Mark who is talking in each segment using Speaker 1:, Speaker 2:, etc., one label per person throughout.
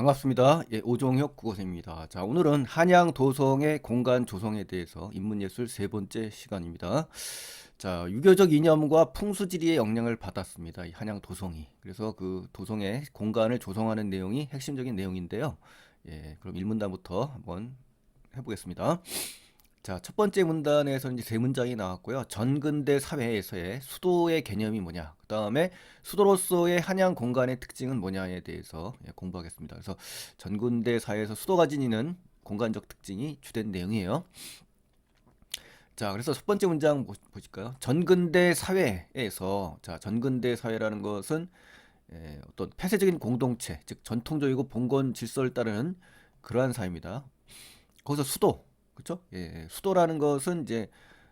Speaker 1: 반갑습니다. 예, 오종혁 국어생입니다. 자, 오늘은 한양 도성의 공간 조성에 대해서 인문예술 세 번째 시간입니다. 자, 유교적 이념과 풍수지리의 영향을 받았습니다. 이 한양 도성이. 그래서 그 도성의 공간을 조성하는 내용이 핵심적인 내용인데요. 예, 그럼 일문단부터 한번 해보겠습니다. 자, 첫 번째 문단에서 이제 세 문장이 나왔고요. 전근대 사회에서의 수도의 개념이 뭐냐, 그 다음에 수도로서의 한양 공간의 특징은 뭐냐에 대해서 공부하겠습니다. 그래서 전근대 사회에서 수도가 지니는 공간적 특징이 주된 내용이에요. 자, 그래서 첫 번째 문장 보실까요? 전근대 사회에서, 자, 전근대 사회라는 것은 어떤 폐쇄적인 공동체, 즉 전통적이고 봉건 질서를 따르는 그러한 사회입니다. 거기서 수도, 그렇죠? 예, 수도라는 것은 이제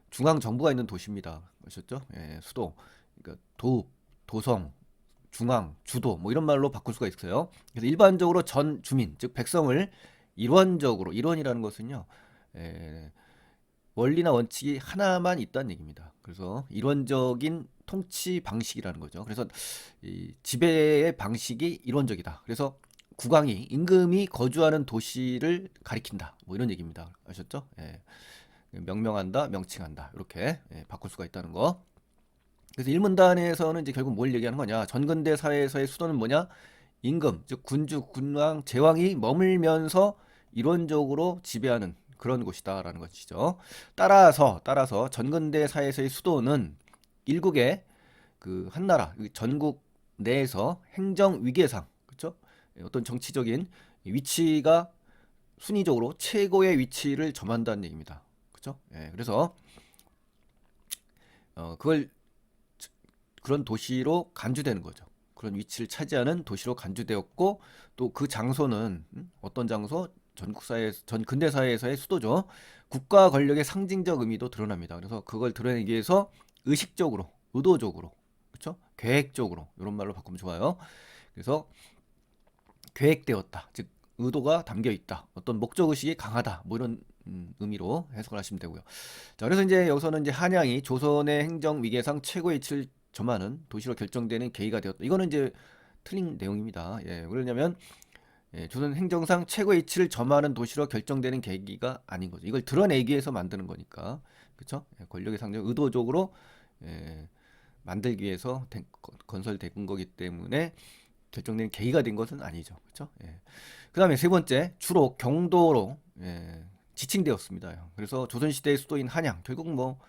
Speaker 1: 중앙 정부가 있는 도시입니다. 아셨죠? 예, 수도. 그러니까 도성, 중앙, 주도 뭐 이런 말로 바꿀 수가 있어요. 그래서 일반적으로 전 주민, 즉 백성을 일원적으로, 일원이라는 것은요. 예, 원리나 원칙이 하나만 있다는 얘기입니다. 그래서 일원적인 통치 방식이라는 거죠. 그래서 이 지배의 방식이 일원적이다. 그래서 국왕이 임금이 거주하는 도시를 가리킨다. 뭐 이런 얘기입니다. 아셨죠? 예. 명명한다, 명칭한다. 이렇게 바꿀 수가 있다는 거. 그래서 일문단에서는 이제 결국 뭘 얘기하는 거냐? 전근대 사회에서의 수도는 뭐냐? 임금, 즉 군주, 군왕, 제왕이 머물면서 이론적으로 지배하는 그런 곳이다라는 것이죠. 따라서 전근대 사회에서의 수도는 일국의 그 한나라, 전국 내에서 행정 위계상, 그렇죠? 어떤 정치적인 위치가 순위적으로 최고의 위치를 점한다는 얘기입니다. 그렇죠? 예, 그래서 그걸 그런 도시로 간주되는 거죠. 그런 위치를 차지하는 도시로 간주되었고 또 그 장소는 어떤 장소? 전 근대 사회에서의 수도죠. 국가 권력의 상징적 의미도 드러납니다. 그래서 그걸 드러내기 위해서 의식적으로, 의도적으로, 그렇죠? 계획적으로 이런 말로 바꾸면 좋아요. 그래서 계획되었다. 즉 의도가 담겨 있다. 어떤 목적 의식이 강하다. 뭐 이런 의미로 해석을 하시면 되고요. 자, 그래서 이제 여기서는 이제 한양이 조선의 행정 위계상 최고의 위치를 점하는 도시로 결정되는 계기가 되었다. 이거는 이제 틀린 내용입니다. 예, 왜냐면 조선 행정상 최고의 위치를 점하는 도시로 결정되는 계기가 아닌 거죠. 이걸 드러내기 위해서 만드는 거니까, 그렇죠? 권력의 상징 의도적으로 예, 만들기 위해서 건설된 거기 때문에 결정된 계기가 된 것은 아니죠. 그렇죠? 예. 그다음에 세 번째, 주로 경도로 지칭되었습니다. 그래서 조선시대의 수도인 한양, 결국 뭐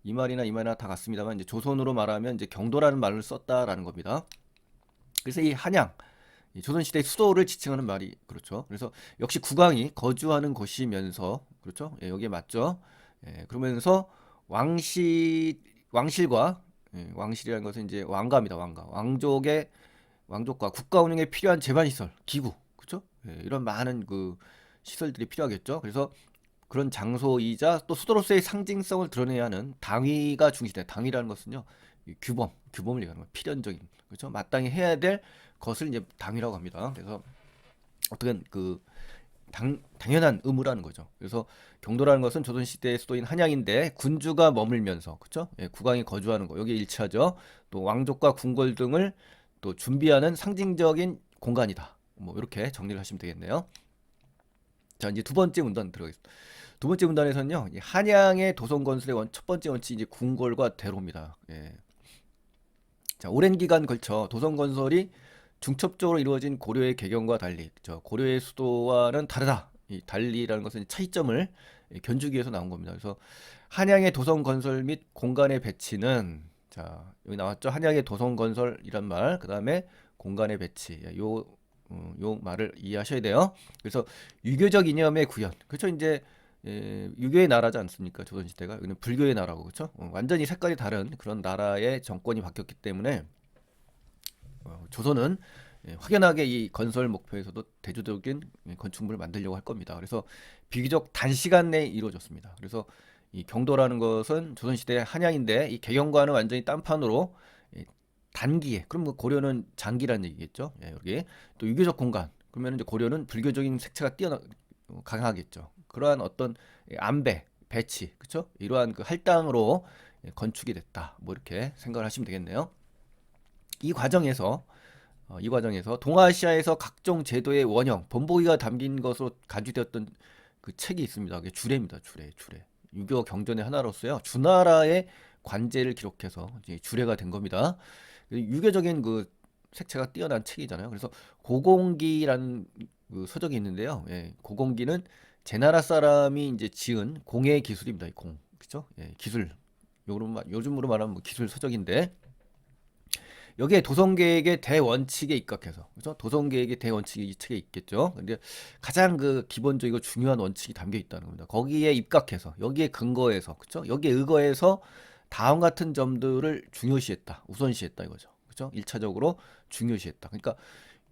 Speaker 1: 이 말이나 이 말이나 다 같습니다만 이제 조선으로 말하면 이제 경도라는 말을 썼다라는 겁니다. 그래서 이 한양, 이 조선시대의 수도를 지칭하는 말이 그렇죠. 그래서 역시 국왕이 거주하는 곳이면서 그렇죠. 예, 여기에 맞죠. 예, 그러면서 왕실과 왕실이라는 것은 이제 왕가입니다. 왕족과 국가 운영에 필요한 제반 시설, 기구, 그렇죠? 예, 이런 많은 그 시설들이 필요하겠죠. 그래서 그런 장소이자 또 수도로서의 상징성을 드러내야 하는 당위가 중시돼. 당위라는 것은요, 규범을 얘기하는 거예요. 필연적인, 그렇죠? 마땅히 해야 될 것을 이제 당위라고 합니다. 그래서 어떻게 그 당연한 의무라는 거죠. 그래서 경도라는 것은 조선시대의 수도인 한양인데 군주가 머물면서 그렇죠? 예, 국왕이 거주하는 거 여기에 일치하죠. 또 왕족과 궁궐 등을 또 준비하는 상징적인 공간이다. 뭐 이렇게 정리를 하시면 되겠네요. 자, 이제 두 번째 문단 들어가겠습니다. 두 번째 문단에서는요, 한양의 도성 건설의 첫 번째 원칙이 이제 궁궐과 대로입니다. 예. 자, 오랜 기간 걸쳐 도성 건설이 중첩적으로 이루어진 고려의 개경과 달리, 고려의 수도와는 다르다. 이 달리라는 것은 차이점을 견주기 위해서 나온 겁니다. 그래서 한양의 도성 건설 및 공간의 배치는, 자, 여기 나왔죠. 한양의 도성 건설이란 말, 그 다음에 공간의 배치. 요 말을 이해하셔야 돼요. 그래서 유교적 이념의 구현. 그렇죠. 이제 유교의 나라지 않습니까? 조선시대가. 여기는 불교의 나라고, 그렇죠? 완전히 색깔이 다른 그런 나라의 정권이 바뀌었기 때문에 조선은 확연하게 이 건설 목표에서도 대조적인 건축물을 만들려고 할 겁니다. 그래서 비교적 단시간 내에 이루어졌습니다. 그래서 이 경도라는 것은 조선시대 한양인데 이 개경과는 완전히 딴판으로 단기에, 그럼 뭐 고려는 장기라는 얘기겠죠. 예, 여기 또 유교적 공간, 그러면 이제 고려는 불교적인 색채가 강하겠죠. 그러한 어떤 안배, 배치, 그렇죠? 이러한 그 할당으로 건축이 됐다. 뭐 이렇게 생각을 하시면 되겠네요. 이 과정에서 이 과정에서 동아시아에서 각종 제도의 원형, 본보기가 담긴 것으로 간주되었던 그 책이 있습니다. 그게 주례입니다. 주례. 유교 경전의 하나로서요. 주나라의 관제를 기록해서 이제 주례가 된 겁니다. 유교적인 그 색채가 뛰어난 책이잖아요. 그래서 고공기라는 그 서적이 있는데요. 예, 고공기는 제나라 사람이 이제 지은 공예 기술입니다. 이 공, 그죠? 예, 기술. 요즘으로 말하면 뭐 기술 서적인데 여기에 도성계획의 대원칙에 입각해서 그죠? 도성계획의 대원칙이 이 책에 있겠죠. 근데 가장 그 기본적이고 중요한 원칙이 담겨 있다는 겁니다. 거기에 입각해서 여기에 근거해서 그죠? 여기에 의거해서 다음 같은 점들을 중요시했다. 우선시했다 이거죠. 그죠? 1차적으로 중요시했다. 그러니까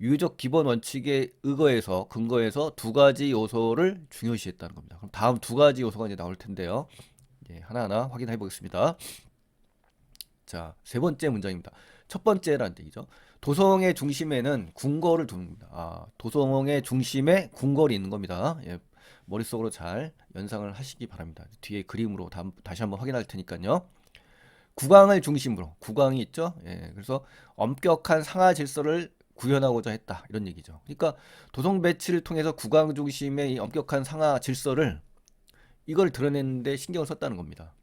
Speaker 1: 유교적 기본 원칙에 의거해서 근거해서 두 가지 요소를 중요시했다는 겁니다. 그럼 다음 두 가지 요소가 이제 나올 텐데요. 예, 하나하나 확인해 보겠습니다. 자, 세 번째 문장입니다. 첫 번째란 얘기죠. 도성의 중심에는 궁궐을 둡니다. 도성의 중심에 궁궐이 있는 겁니다. 예, 머릿속으로 잘 연상을 하시기 바랍니다. 뒤에 그림으로 다시 한번 확인할 테니까요. 국왕을 중심으로, 국왕이 있죠. 예, 그래서 엄격한 상하 질서를 구현하고자 했다. 이런 얘기죠. 그러니까 도성 배치를 통해서 국왕 중심의 이 엄격한 상하 질서를 이걸 드러내는데 신경을 썼다는 겁니다.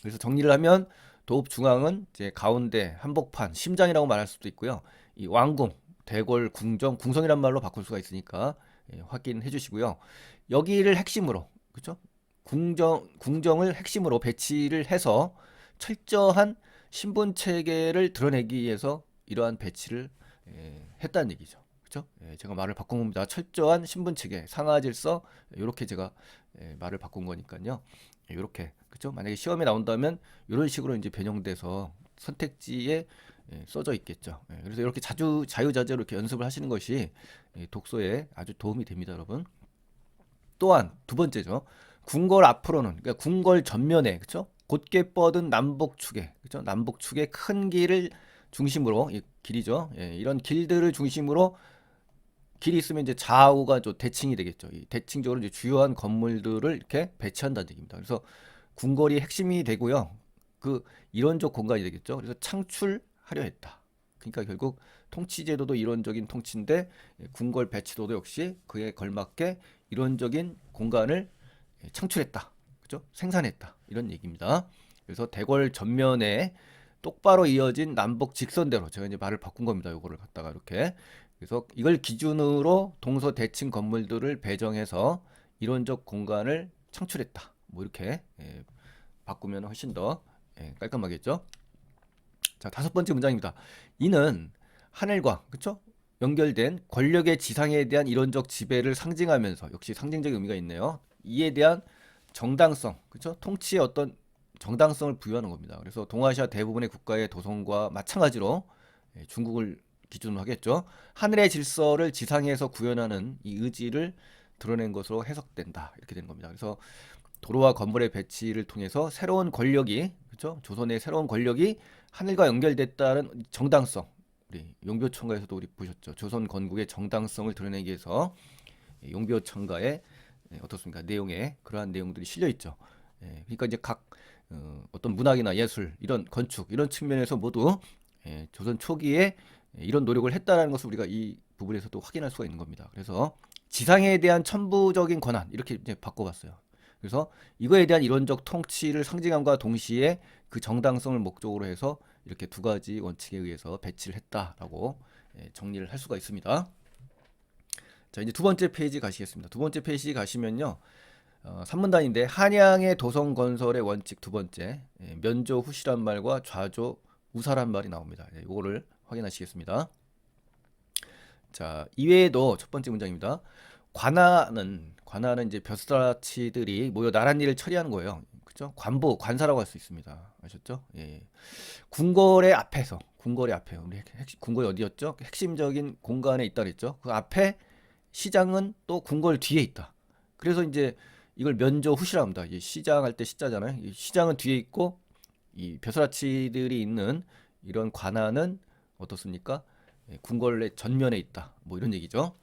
Speaker 1: 그래서 정리를 하면 도읍 중앙은 이제 가운데 한복판 심장이라고 말할 수도 있고요. 이 왕궁, 대궐, 궁정, 궁성이란 말로 바꿀 수가 있으니까 예, 확인해 주시고요. 여기를 핵심으로 그렇죠? 궁정을 핵심으로 배치를 해서 철저한 신분 체계를 드러내기 위해서 이러한 배치를 했다는 얘기죠. 그렇죠? 제가 말을 바꾼 겁니다. 철저한 신분 체계, 상하 질서 이렇게 제가 말을 바꾼 거니까요. 이렇게 그렇죠? 만약에 시험에 나온다면 이런 식으로 이제 변형돼서 선택지에 써져 있겠죠. 그래서 이렇게 자유자재로 이렇게 연습을 하시는 것이 독서에 아주 도움이 됩니다, 여러분. 또한 두 번째죠. 궁궐 앞으로는 그러니까 궁궐 전면에 그렇죠? 곧게 뻗은 남북축에 그렇죠? 남북축의 큰 길을 중심으로 이 길이죠. 이런 길들을 중심으로 길이 있으면 이제 좌우가 좀 대칭이 되겠죠. 이 대칭적으로 이제 주요한 건물들을 이렇게 배치한다는 얘기입니다. 그래서 궁궐이 핵심이 되고요. 그 이론적 공간이 되겠죠. 그래서 창출하려 했다. 그러니까 결국 통치제도도 이론적인 통치인데 궁궐 배치도도 역시 그에 걸맞게 이론적인 공간을 창출했다. 그죠? 생산했다. 이런 얘기입니다. 그래서 대궐 전면에 똑바로 이어진 남북 직선대로 제가 이제 말을 바꾼 겁니다. 요거를 갖다가 이렇게 그래서 이걸 기준으로 동서 대칭 건물들을 배정해서 이론적 공간을 창출했다. 뭐 이렇게 바꾸면 훨씬 더 깔끔하겠죠. 자, 다섯 번째 문장입니다. 이는 하늘과 그쵸? 연결된 권력의 지상에 대한 이론적 지배를 상징하면서 역시 상징적 의미가 있네요. 이에 대한 정당성, 그쵸? 통치의 어떤 정당성을 부여하는 겁니다. 그래서 동아시아 대부분의 국가의 도성과 마찬가지로 중국을 기준으로 하겠죠. 하늘의 질서를 지상에서 구현하는 이 의지를 드러낸 것으로 해석된다. 이렇게 되는 겁니다. 그래서 도로와 건물의 배치를 통해서 새로운 권력이 그렇죠? 조선의 새로운 권력이 하늘과 연결됐다는 정당성. 우리 용비어천가에서도 우리 보셨죠. 조선 건국의 정당성을 드러내기 위해서 용비어천가의 어떻습니까? 내용에 그러한 내용들이 실려 있죠. 그러니까 이제 각 어떤 문학이나 예술 이런 건축 이런 측면에서 모두 조선 초기에 이런 노력을 했다라는 것을 우리가 이 부분에서도 확인할 수가 있는 겁니다. 그래서 지상에 대한 천부적인 권한 이렇게 이제 바꿔봤어요. 그래서 이거에 대한 이론적 통치를 상징함과 동시에 그 정당성을 목적으로 해서 이렇게 두 가지 원칙에 의해서 배치를 했다라고 정리를 할 수가 있습니다. 자, 이제 두 번째 페이지 가시겠습니다. 두 번째 페이지 가시면요. 산문단인데 한양의 도성 건설의 원칙 두 번째 면조 후시란 말과 좌조 우사란 말이 나옵니다. 이거를 확인하시겠습니다. 자, 이외에도 첫 번째 문장입니다. 관아는 이제 벼슬아치들이 모여 나란 일을 처리하는 거예요. 그죠? 관부, 관사라고 할 수 있습니다. 아셨죠? 예. 궁궐의 앞에서, 궁궐의 앞에, 우리 궁궐이 어디였죠? 핵심적인 공간에 있다 그랬죠? 그 앞에 시장은 또 궁궐 뒤에 있다. 그래서 이제 이걸 면조 후시라 합니다. 시장 할 때 시자잖아요. 이 시장은 뒤에 있고 이 벼슬아치들이 있는 이런 관아는 어떻습니까? 궁궐의 전면에 있다. 뭐 이런 얘기죠.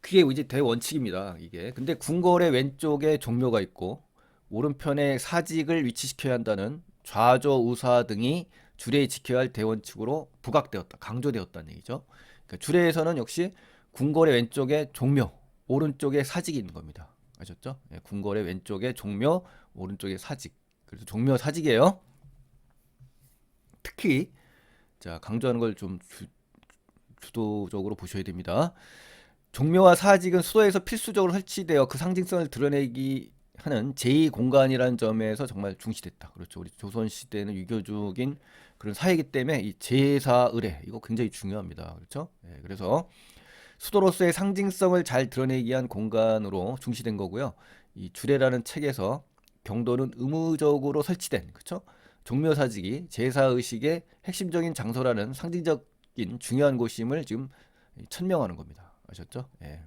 Speaker 1: 그게 이제 대원칙입니다. 이게. 근데 궁궐의 왼쪽에 종묘가 있고 오른편에 사직을 위치시켜야 한다는 좌조 우사 등이 주례에 지켜야 할 대원칙으로 부각되었다, 강조되었다는 얘기죠. 그러니까 주례에서는 역시 궁궐의 왼쪽에 종묘, 오른쪽에 사직이 있는 겁니다. 아셨죠? 예, 궁궐의 왼쪽에 종묘, 오른쪽에 사직. 그래서 종묘 사직이에요. 특히 자, 강조하는 걸 좀 주도적으로 보셔야 됩니다. 종묘와 사직은 수도에서 필수적으로 설치되어 그 상징성을 드러내기 하는 제2공간이라는 점에서 정말 중시됐다. 그렇죠. 우리 조선시대는 유교적인 그런 사회이기 때문에 이 제사 의례 이거 굉장히 중요합니다. 그렇죠. 예, 그래서 수도로서의 상징성을 잘 드러내기 위한 공간으로 중시된 거고요. 이 주례라는 책에서 경도는 의무적으로 설치된, 그렇죠? 종묘사직이 제사의식의 핵심적인 장소라는 상징적인 중요한 곳임을 지금 천명하는 겁니다. 아셨죠? 예.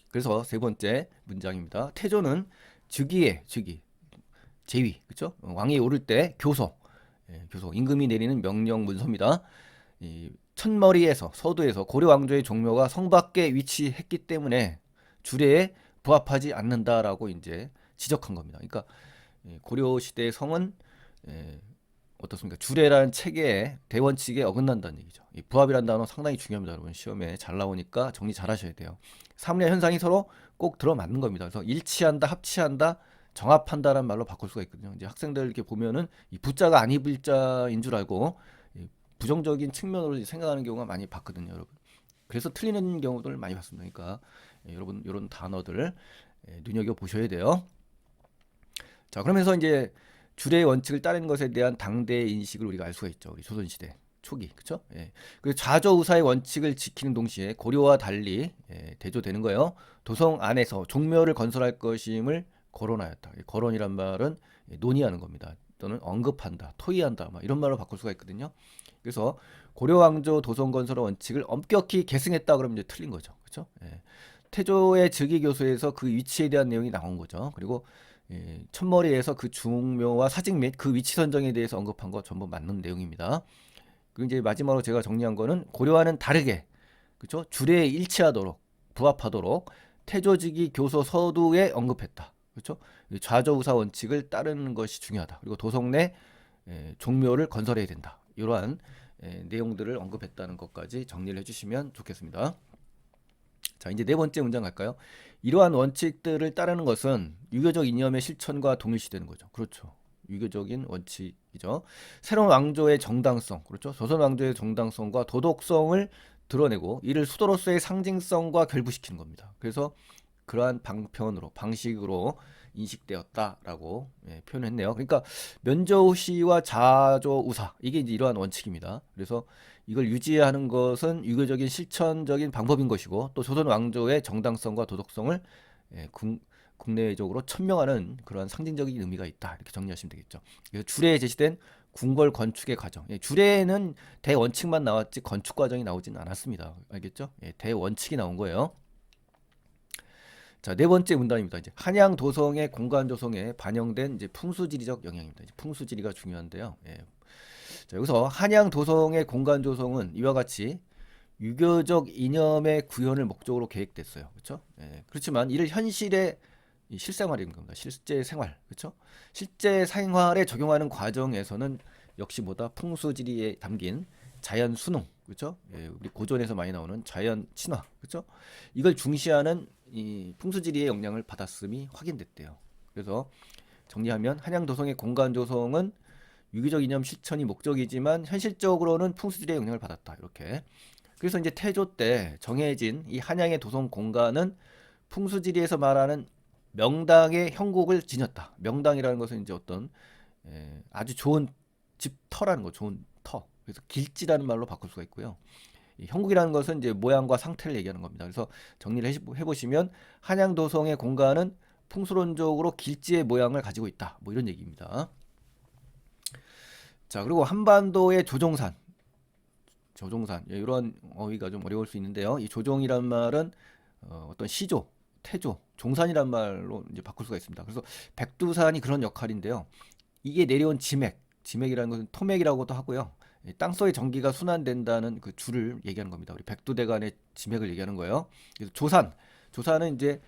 Speaker 1: 그래서 세 번째 문장입니다. 태조는 즉위에, 즉위, 제위, 그렇죠? 왕이 오를 때 교서, 예, 교서, 임금이 내리는 명령 문서입니다. 이 첫머리에서 서두에서 고려 왕조의 종묘가 성 밖에 위치했기 때문에 주례에 부합하지 않는다라고 이제 지적한 겁니다. 그러니까 고려 시대의 성은 어떻습니까? 주례라는 체계의 대원칙에 어긋난다는 얘기죠. 이 부합이라는 단어 상당히 중요합니다, 여러분. 시험에 잘 나오니까 정리 잘 하셔야 돼요. 사물의 현상이 서로 꼭 들어맞는 겁니다. 그래서 일치한다, 합치한다, 정합한다라는 말로 바꿀 수가 있거든요. 이제 학생들 이렇게 보면은 이 부자가 아니불자인 줄 알고 부정적인 측면으로 생각하는 경우가 많이 봤거든요, 여러분. 그래서 틀리는 경우들 많이 봤습니다. 그러니까 여러분 이런 단어들 눈여겨 보셔야 돼요. 자, 그러면서 이제 주례의 원칙을 따르는 것에 대한 당대의 인식을 우리가 알 수가 있죠. 우리 조선시대 초기, 그렇죠? 예. 그리고 좌조우사의 원칙을 지키는 동시에 고려와 달리 대조되는 거예요. 도성 안에서 종묘를 건설할 것임을 거론하였다. 거론이란 말은 논의하는 겁니다. 또는 언급한다, 토의한다, 막 이런 말로 바꿀 수가 있거든요. 그래서 고려 왕조 도성 건설 원칙을 엄격히 계승했다 그러면 이제 틀린 거죠, 그렇죠? 예. 태조의 즉위 교수에서 그 위치에 대한 내용이 나온 거죠. 그리고 첫머리에서 그 중묘와 사직 및 그 위치 선정에 대해서 언급한 거 전부 맞는 내용입니다. 그리고 이제 마지막으로 제가 정리한 거는 고려와는 다르게, 그렇죠? 주례에 일치하도록, 부합하도록 태조직위 교서 서두에 언급했다. 그렇죠? 좌조우사 원칙을 따르는 것이 중요하다. 그리고 도성 내 종묘를 건설해야 된다. 이러한 내용들을 언급했다는 것까지 정리를 해주시면 좋겠습니다. 자, 이제 네 번째 문장 갈까요? 이러한 원칙들을 따르는 것은 유교적 이념의 실천과 동일시되는 거죠. 그렇죠. 유교적인 원칙이죠. 새로운 왕조의 정당성, 그렇죠. 조선 왕조의 정당성과 도덕성을 드러내고 이를 수도로서의 상징성과 결부시키는 겁니다. 그래서 그러한 방식으로 인식되었다라고 표현했네요. 그러니까 면조시와 자조우사 이게 이제 이러한 원칙입니다. 그래서 이걸 유지하는 것은 유교적인 실천적인 방법인 것이고 또 조선 왕조의 정당성과 도덕성을 국내적으로 천명하는 그런 상징적인 의미가 있다 이렇게 정리하시면 되겠죠. 그래서 주례에 제시된 궁궐 건축의 과정. 대원칙만 대원칙만 나왔지 건축 과정이 나오지는 않았습니다. 알겠죠? 대원칙이 나온 거예요. 자, 네 번째 문단입니다. 이제 한양 도성의 공간 조성에 반영된 이제 풍수지리적 영향입니다. 이제 풍수지리가 중요한데요. 자, 여기서 한양 도성의 공간 조성은 이와 같이 유교적 이념의 구현을 목적으로 계획됐어요. 그렇죠? 그렇지만 이를 현실의 실생활인 겁니다. 실제 생활, 그렇죠? 실제 생활에 적용하는 과정에서는 역시 뭐다 풍수지리에 담긴 자연 순응, 그렇죠? 우리 고전에서 많이 나오는 자연 친화, 그렇죠? 이걸 중시하는 이 풍수지리의 영향을 받았음이 확인됐대요. 그래서 정리하면 한양 도성의 공간 조성은 유교적 이념 실천이 목적이지만 현실적으로는 풍수지리의 영향을 받았다. 이렇게. 그래서 이제 태조 때 정해진 이 한양의 도성 공간은 풍수지리에서 말하는 명당의 형국을 지녔다. 명당이라는 것은 이제 어떤 아주 좋은 집터라는 거, 좋은 터. 그래서 길지라는 말로 바꿀 수가 있고요. 이 형국이라는 것은 이제 모양과 상태를 얘기하는 겁니다. 그래서 정리를 해보시면 한양 도성의 공간은 풍수론적으로 길지의 모양을 가지고 있다. 뭐 이런 얘기입니다. 자, 그리고 한반도의 조종산, 이런 어휘가 좀 어려울 수 있는데요. 이 조종이란 말은 어떤 시조, 태조, 종산이란 말로 이제 바꿀 수가 있습니다. 그래서 백두산이 그런 역할인데요. 이게 내려온 지맥이라는 것은 토맥이라고도 하고요. 땅속의 전기가 순환된다는 그 줄을 얘기하는 겁니다. 우리 백두대간의 지맥을 얘기하는 거예요. 그래서 조산은 이제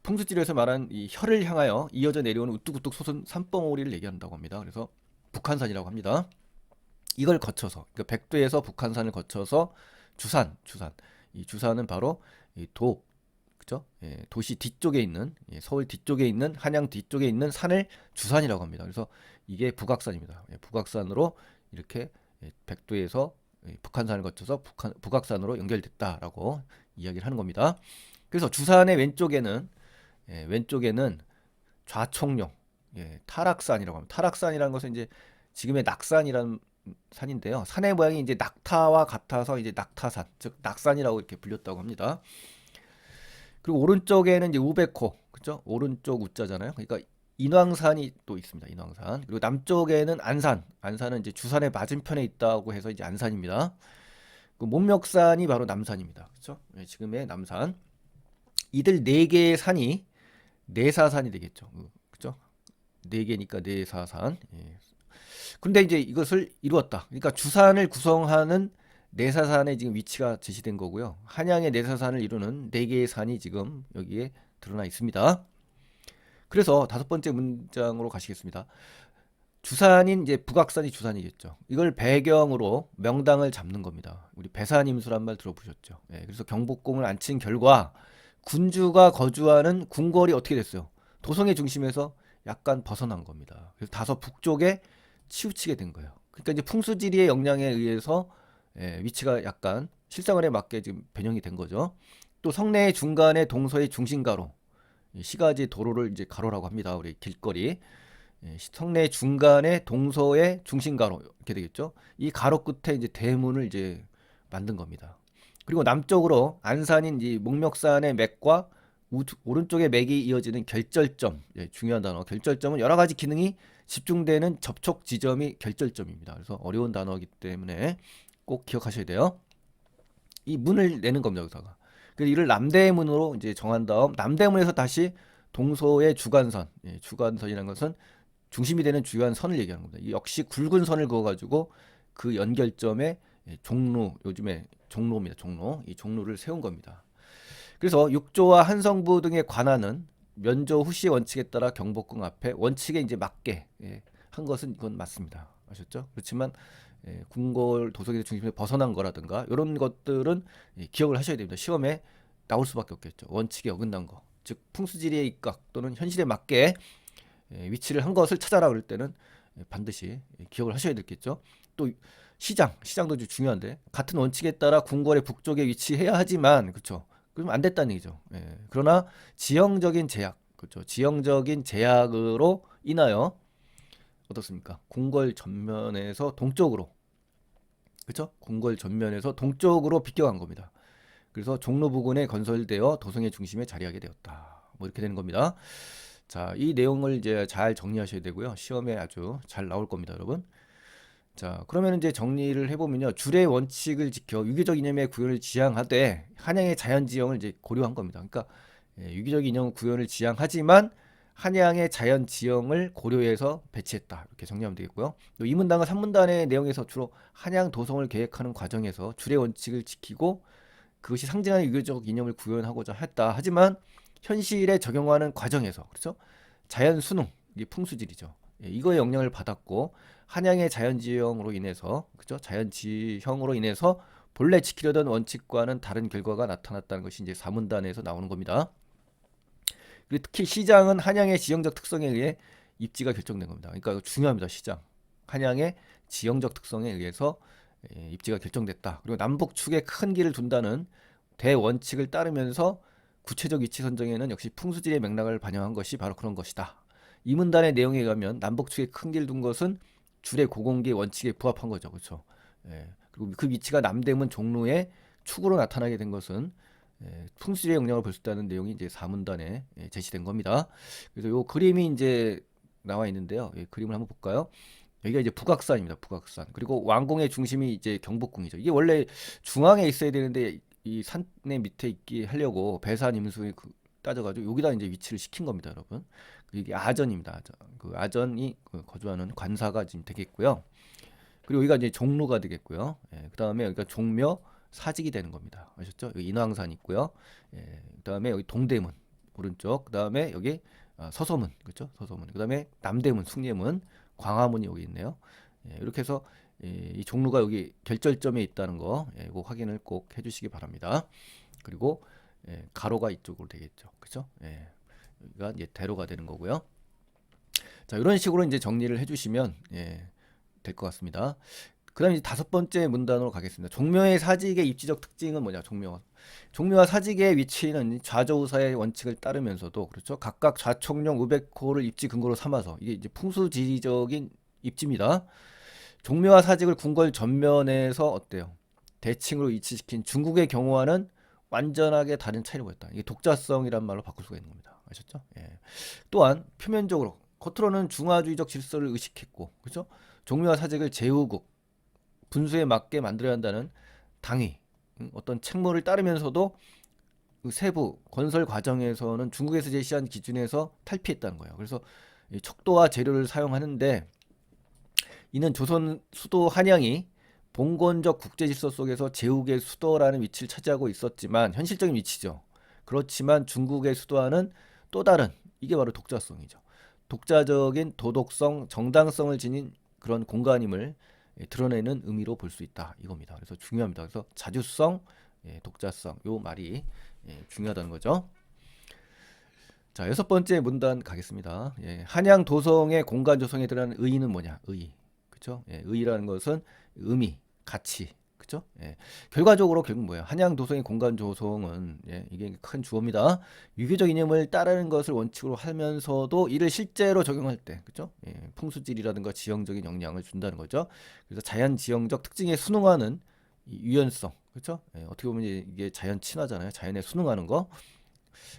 Speaker 1: 풍수지리에서 말한 이 혀를 향하여 이어져 내려오는 우뚝우뚝 솟은 산봉우리를 얘기한다고 합니다. 그래서 북한산이라고 합니다. 이걸 거쳐서 그러니까 백두에서 북한산을 거쳐서 주산 이 주산은 바로 이 그죠? 예, 도시 뒤쪽에 있는 서울 뒤쪽에 있는 한양 뒤쪽에 있는 산을 주산이라고 합니다. 그래서 이게 북악산입니다. 북악산으로 이렇게 백두에서 북한산을 거쳐서 북악산으로 연결됐다라고 이야기를 하는 겁니다. 그래서 주산의 왼쪽에는 좌총룡, 타락산이라고 합니다. 타락산이라는 것은 이제 지금의 낙산이라는 산인데요. 산의 모양이 이제 낙타와 같아서 이제 낙타산, 즉 낙산이라고 이렇게 불렸다고 합니다. 그리고 오른쪽에는 이제 우베코, 그죠? 오른쪽 우자잖아요. 그러니까 인왕산이 또 있습니다. 인왕산. 그리고 남쪽에는 안산은 이제 주산의 맞은편에 있다고 해서 이제 안산입니다. 그 목멱산이 바로 남산입니다. 그렇죠? 지금의 남산. 이들 네 개의 산이 내사산이 되겠죠. 그죠? 네 개니까 내사산. 근데 이제 이것을 이루었다. 그러니까 주산을 구성하는 내사산의 지금 위치가 제시된 거고요. 한양의 내사산을 이루는 네 개의 산이 지금 여기에 드러나 있습니다. 그래서 다섯 번째 문장으로 가시겠습니다. 주산인 이제 북악산이 주산이겠죠. 이걸 배경으로 명당을 잡는 겁니다. 우리 배산임수란 말 들어보셨죠? 그래서 경복궁을 안친 결과 군주가 거주하는 궁궐이 어떻게 됐어요? 도성의 중심에서 약간 벗어난 겁니다. 그래서 다소 북쪽에 치우치게 된 거예요. 그러니까 이제 풍수지리의 영향에 의해서 위치가 약간 실생활에 맞게 지금 변형이 된 거죠. 또 성내의 중간에 동서의 중심가로 시가지 도로를 이제 가로라고 합니다. 우리 길거리. 성내 중간에 동서의 중심가로 이렇게 되겠죠. 이 가로 끝에 이제 대문을 이제 만든 겁니다. 그리고 남쪽으로 안산인 이 목멱산의 맥과 오른쪽의 맥이 이어지는 결절점, 중요한 단어. 결절점은 여러 가지 기능이 집중되는 접촉 지점이 결절점입니다. 그래서 어려운 단어이기 때문에 꼭 기억하셔야 돼요. 이 문을 내는 겁니다, 여기다가. 그래서 이를 남대문으로 이제 정한 다음 남대문에서 다시 동서의 주간선, 주간선이라는 것은 중심이 되는 주요한 선을 얘기하는 겁니다. 역시 굵은 선을 그어가지고 그 연결점에 종로, 요즘에 종로입니다. 종로. 이 종로를 세운 겁니다. 그래서 육조와 한성부 등의 관하는 면조 후시 원칙에 따라 경복궁 앞에 원칙에 이제 맞게 한 것은 이건 맞습니다. 아셨죠? 그렇지만 궁궐 도성의 중심에서 벗어난 거라든가 이런 것들은 기억을 하셔야 됩니다. 시험에 나올 수밖에 없겠죠. 원칙에 어긋난 거. 즉 풍수지리의 입각 또는 현실에 맞게 위치를 한 것을 찾아라 그럴 때는 반드시 기억을 하셔야 되겠죠. 또 시장도 중요한데 같은 원칙에 따라 궁궐의 북쪽에 위치해야 하지만 그렇죠. 그러면 안 됐다는 얘기죠. 그러나 지형적인 제약, 그렇죠. 지형적인 제약으로 인하여 어떻습니까? 궁궐 전면에서 동쪽으로, 그렇죠? 궁궐 전면에서 동쪽으로 비껴간 겁니다. 그래서 종로 부근에 건설되어 도성의 중심에 자리하게 되었다. 뭐 이렇게 되는 겁니다. 자, 이 내용을 이제 잘 정리하셔야 되고요. 시험에 아주 잘 나올 겁니다, 여러분. 자, 그러면 이제 정리를 해보면요. 줄의 원칙을 지켜 유기적 이념의 구현을 지향하되 한양의 자연지형을 이제 고려한 겁니다. 그러니까 유기적 이념 구현을 지향하지만 한양의 자연지형을 고려해서 배치했다. 이렇게 정리하면 되겠고요. 또 이 문단과 3문단의 내용에서 주로 한양 도성을 계획하는 과정에서 줄의 원칙을 지키고 그것이 상징하는 유교적 이념을 구현하고자 했다. 하지만 현실에 적용하는 과정에서 그렇죠? 자연 순응, 이게 풍수질이죠. 이거에 영향을 받았고 한양의 자연지형으로 인해서 그죠? 자연지형으로 인해서 본래 지키려던 원칙과는 다른 결과가 나타났다는 것이 이제 4문단에서 나오는 겁니다. 그리고 특히 시장은 한양의 지형적 특성에 의해 입지가 결정된 겁니다. 그러니까 이거 중요합니다. 시장. 한양의 지형적 특성에 의해서 입지가 결정됐다. 그리고 남북축에 큰 길을 둔다는 대원칙을 따르면서 구체적 위치 선정에는 역시 풍수지리의 맥락을 반영한 것이 바로 그런 것이다. 이 문단의 내용에 의하면 남북축에 큰 길을 둔 것은 줄의 고공기 원칙에 부합한 거죠. 그렇죠? 그리고 그 위치가 남대문 종로의 축으로 나타나게 된 것은 풍수지리의 영향을 볼 수 있다는 내용이 이제 4문단에 제시된 겁니다. 그래서 요 그림이 이제 나와 있는데요. 그림을 한번 볼까요? 여기가 이제 북악산입니다. 북악산. 그리고 왕궁의 중심이 이제 경복궁이죠. 이게 원래 중앙에 있어야 되는데 이 산의 밑에 있게 하려고 배산 임수 따져가지고 여기다 이제 위치를 시킨 겁니다, 여러분. 이게 아전입니다. 아전. 그 아전이 거주하는 관사가 지금 되겠고요. 그리고 여기가 이제 종로가 되겠고요. 그 다음에 여기가 종묘 사직이 되는 겁니다. 아셨죠? 여기 인왕산 있고요. 그 다음에 여기 동대문 오른쪽. 그 다음에 여기 서서문, 그렇죠? 서서문. 그 다음에 남대문, 숭례문 광화문이 여기 있네요. 예, 이렇게 해서 이 종로가 여기 결절점에 있다는 거, 이거 확인을 꼭 해주시기 바랍니다. 그리고 가로가 이쪽으로 되겠죠. 그죠? 여기가 이제 대로가 되는 거고요. 자, 이런 식으로 이제 정리를 해주시면 될 것 같습니다. 그다음에 이제 다섯 번째 문단으로 가겠습니다. 종묘의 사직의 입지적 특징은 뭐냐? 종묘와 사직의 위치는 좌조우사의 원칙을 따르면서도 그렇죠. 각각 좌총령 우백호를 입지 근거로 삼아서 이게 이제 풍수지리적인 입지입니다. 종묘와 사직을 궁궐 전면에서 어때요? 대칭으로 위치시킨 중국의 경우와는 완전하게 다른 차이를 보였다. 이게 독자성이란 말로 바꿀 수가 있는 겁니다. 아셨죠? 또한 표면적으로 겉으로는 중화주의적 질서를 의식했고, 그렇죠? 종묘와 사직을 제후국 분수에 맞게 만들어야 한다는 당위, 어떤 책무를 따르면서도 그 세부 건설 과정에서는 중국에서 제시한 기준에서 탈피했다는 거예요. 그래서 척도와 재료를 사용하는데 이는 조선 수도 한양이 봉건적 국제 질서 속에서 제국의 수도라는 위치를 차지하고 있었지만 현실적인 위치죠. 그렇지만 중국의 수도와는 또 다른 이게 바로 독자성이죠. 독자적인 도덕성, 정당성을 지닌 그런 공간임을 드러내는 의미로 볼 수 있다 이겁니다. 그래서 중요합니다. 그래서 자주성, 독자성 요 말이 중요하다는 거죠. 자, 여섯 번째 문단 가겠습니다. 한양 도성의 공간 조성에 들어가는 의의는 뭐냐? 의의. 그렇죠? 의의라는 것은 의미, 가치. 그렇죠? 결과적으로 결국 뭐예요? 한양 도성의 공간 조성은 이게 큰 주어입니다. 유교적 이념을 따르는 것을 원칙으로 하면서도 이를 실제로 적용할 때, 그렇죠? 풍수질이라든가 지형적인 영향을 준다는 거죠. 그래서 자연 지형적 특징에 순응하는 이 유연성, 그렇죠? 어떻게 보면 이게 자연 친화잖아요. 자연에 순응하는 거.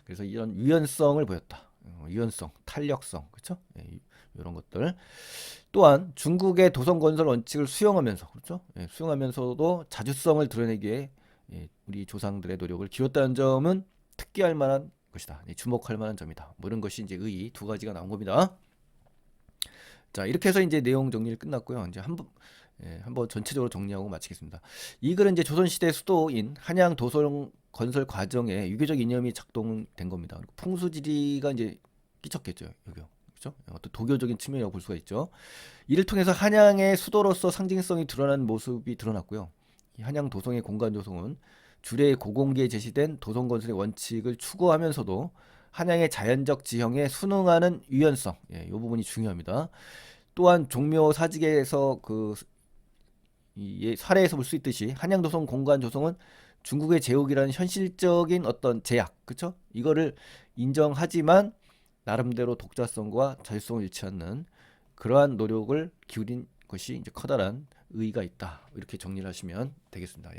Speaker 1: 그래서 이런 유연성을 보였다. 유연성, 탄력성, 그렇죠? 이런 것들. 또한 중국의 도성 건설 원칙을 수용하면서, 그렇죠? 수용하면서도 자주성을 드러내기에 우리 조상들의 노력을 기울였다는 점은 특기할 만한 것이다. 주목할 만한 점이다. 뭐 이런 것이 이제 의의 두 가지가 나온 겁니다. 자, 이렇게 해서 이제 내용 정리를 끝났고요. 이제 한번 전체적으로 정리하고 마치겠습니다. 이 글은 이제 조선시대 수도인 한양 도성 건설 과정에 유교적 이념이 작동된 겁니다. 풍수지리가 이제 끼쳤겠죠. 유교. 그렇죠? 어떤 도교적인 측면이라고 볼 수가 있죠. 이를 통해서 한양의 수도로서 상징성이 드러난 모습이 드러났고요. 이 한양 도성의 공간 조성은 주례 고공기에 제시된 도성 건설의 원칙을 추구하면서도 한양의 자연적 지형에 순응하는 유연성, 이 부분이 중요합니다. 또한 종묘 사직에서 이 사례에서 볼 수 있듯이 한양도성 공간 조성은 중국의 제국이라는 현실적인 어떤 제약, 그쵸? 이거를 인정하지만 나름대로 독자성과 자율성을 잃지 않는 그러한 노력을 기울인 것이 이제 커다란 의의가 있다. 이렇게 정리를 하시면 되겠습니다.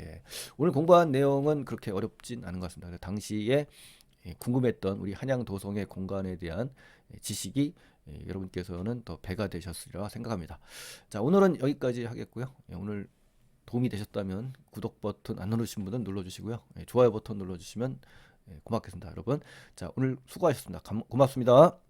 Speaker 1: 오늘 공부한 내용은 그렇게 어렵진 않은 것 같습니다. 당시에 궁금했던 우리 한양 도성의 공간에 대한 지식이 여러분께서는 더 배가 되셨으리라 생각합니다. 자, 오늘은 여기까지 하겠고요. 오늘 도움이 되셨다면 구독 버튼 안 누르신 분은 눌러주시고요. 좋아요 버튼 눌러주시면 고맙겠습니다, 여러분. 자, 오늘 수고하셨습니다. 고맙습니다.